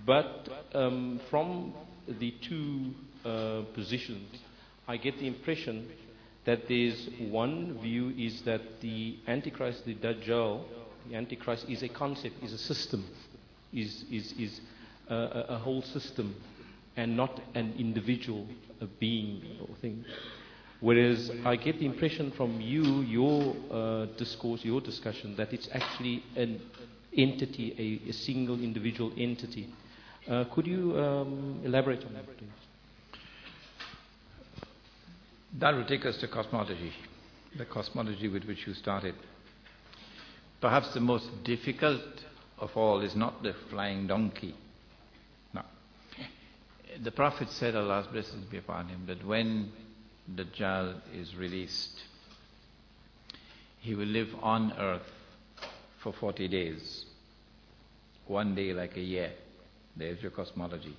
But from the two positions, I get the impression that there's one view is that the Antichrist, the Dajjal, the Antichrist is a concept, is a system, is a whole system, and not an individual, a being or thing. Whereas I get the impression from you, your discourse, your discussion, that it's actually an entity, a single individual entity. Could you elaborate on that, please? That will take us to cosmology, the cosmology with which you started. Perhaps the most difficult of all is not the flying donkey. No. The Prophet said, Allah's blessings be upon him, that when Dajjal is released, he will live on earth for 40 days. One day like a year. There's your cosmology.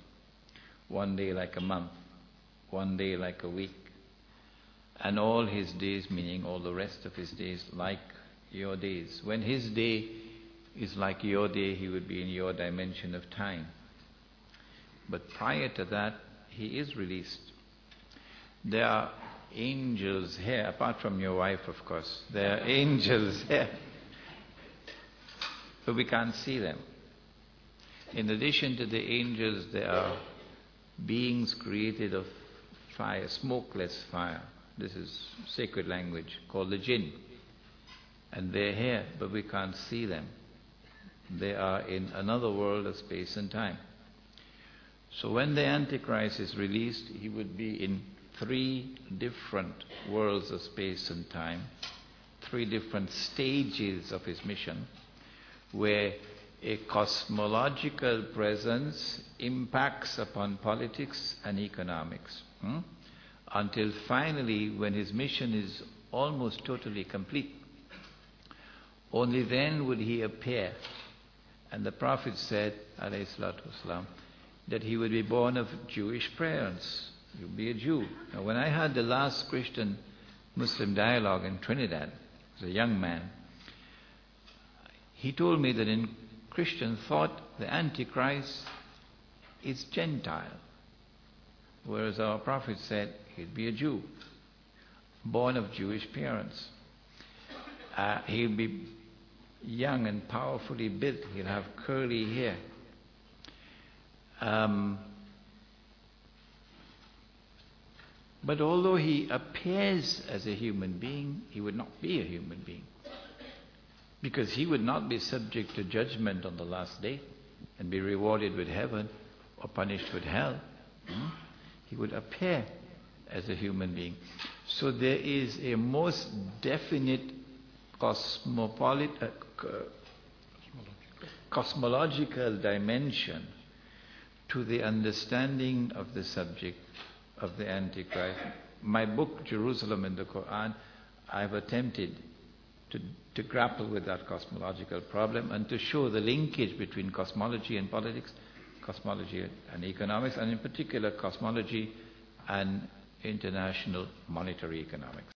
One day like a month. One day like a week. And all his days, meaning all the rest of his days, like your days. When his day is like your day, he would be in your dimension of time. But prior to that, he is released. There are angels here, apart from your wife, of course. There are angels here. But we can't see them. In addition to the angels, there are beings created of fire, smokeless fire. This is sacred language, called the jinn. And they're here, but we can't see them. They are in another world of space and time. So when the Antichrist is released, he would be in 3 different worlds of space and time, 3 different stages of his mission, where a cosmological presence impacts upon politics and economics. Until finally, when his mission is almost totally complete, only then would he appear. And the Prophet said, alayhi salatu wasalam, that he would be born of Jewish parents. He would be a Jew. Now, when I had the last Christian-Muslim dialogue in Trinidad, as a young man, he told me that in Christian thought, the Antichrist is Gentile. Whereas our Prophet said he'd be a Jew, born of Jewish parents. He'll be young and powerfully built. He'll have curly hair. But although he appears as a human being, he would not be a human being. Because he would not be subject to judgment on the last day and be rewarded with heaven or punished with hell. He would appear as a human being. So there is a most definite cosmological dimension to the understanding of the subject of the Antichrist. My book, Jerusalem in the Quran, I've attempted to grapple with that cosmological problem and to show the linkage between cosmology and politics, cosmology and economics, and in particular cosmology and international monetary economics.